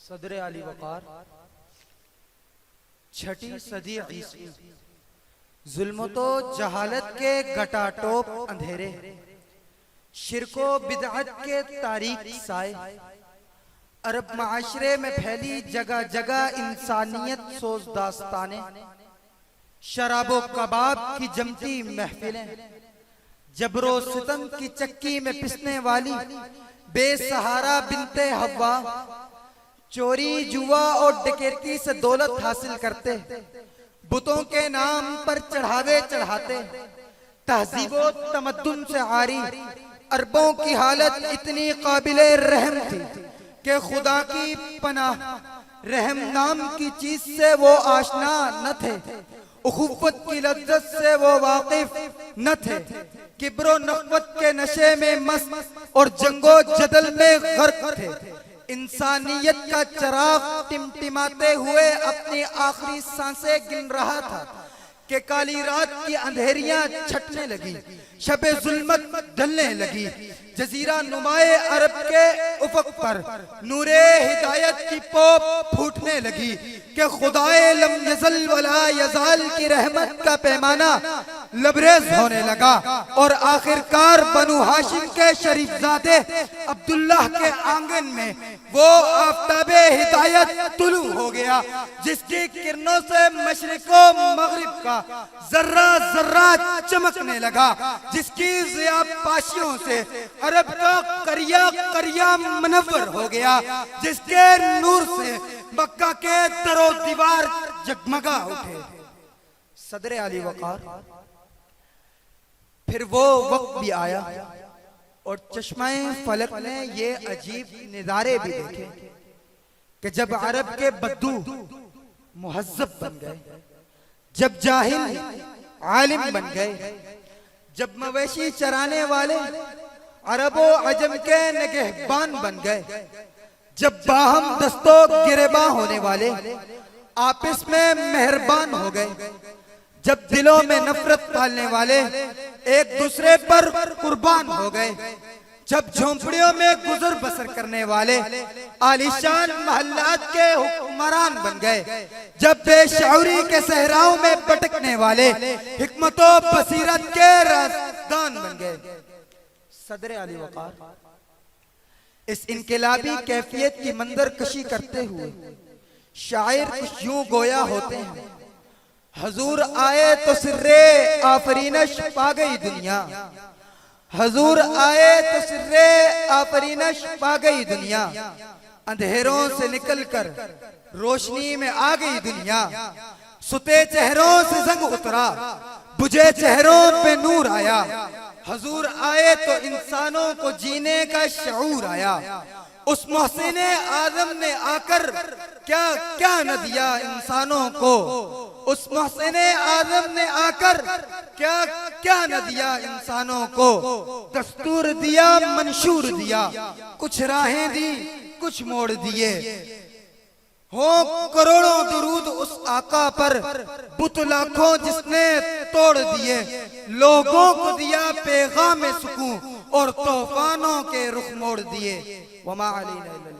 सदर अली वकार, छठी सदी ईस्वी। जुल्म तो जहालत के घटाटोप अंधेरे, शिरको बिदअत के तारीख साए, अरब माशरे में फैली जगह जगह इंसानियत सोच दास्ताने, शराबो कबाब की जमती महफिलें, जबरो सितम की चक्की में पिसने वाली बेसहारा बिनते हवा, चोरी जुआ और डकैती से दौलत हासिल करते, बुतों के नाम पर चढ़ावे चढ़ाते, तहजीबो तमद्दुन से आरी अरबों की हालत इतनी काबिले रहम थी कि खुदा की पनाह रहम नाम की चीज से वो आशना न थे, उखुवत की लज्जत से वो वाकिफ न थे, किब्रो नखवत के नशे में मस्त और जंगो जदल में गर्क थे। इंसानियत का चिराग टिमटिमाते हुए अपनी आखिरी सांसें गिन रहा था कि काली रात की अंधेरियां छटने लगी, शबे जुल्मत ढलने लगी, जजीरा नुमाए अरब के उफक पर नूरे हिदायत की पोप फूटने लगी कि खुदाए लम यज़ल वला यज़ाल की रहमत का पैमाना लबरेज होने लगा और आखिरकार बनु हाशिम के शरीफजादे अब्दुल्लाह के आंगन में वो आफताबे हिदायत तुलू हो गया, जिसकी किरणों से मशरिको मगरिब का जर्रा जर्रा चमकने लगा, जिसकी ज़िया पाशियों से अरब का करिया करिया मुनव्वर हो गया, जिसके नूर से मक्का के दरो दीवार जगमगा उठे। सदर अली वकार, फिर वो वक्त भी आया और चश्माए फलक ने ये अजीब नजारे भी देखे कि जब अरब के बद्दू मुहज्जब बन गए, जब जाहिल आलिम बन गए, जब मवेशी चराने वाले अरबो अजम के निगहबान बन गए, जब बाहम दस्तो गिरेबां होने वाले आपस में मेहरबान हो गए, जब दिलों में नफरत पालने वाले एक दूसरे पर कुर्बान हो गए, जब झोंपड़ियों में गुजर बसर करने वाले आलिशान महल्लात के हुक्मरान बन गए, जब बेशऊरी के सहराओं में भटकने वाले हिकमतों बसीरत के राजदान बन गए। सदर अली वकार इस इनकलाबी कैफियत की मंजर कशी करते हुए शायर कुछ यूं गोया होते हैं, हजूर आए तो सिर्रे आफरीनश पा गई दुनिया, हजूर आए तो सिर्रे आफरीनश पा गई दुनिया, अंधेरों से निकलकर रोशनी में आ गई दुनिया, सुते चेहरों से जंग उतरा, बुझे चेहरों पे नूर आया, हजूर आए तो इंसानों को जीने का शऊर आया, उस मोहसिने आदम ने आकर क्या क्या न दिया इंसानों को, उस मोहसिने आदम ने आकर क्या क्या न दिया इंसानों को, दस्तूर दिया मंशूर दिया, कुछ राहें दी कुछ मोड़ दिए, हो करोड़ों दुरूद उस आका पर, बुत लाखों जिसने तोड़ दिए, लोगों को दिया पैगाम सुकून और तूफानों के रुख मोड़ दिए। वमा अलैना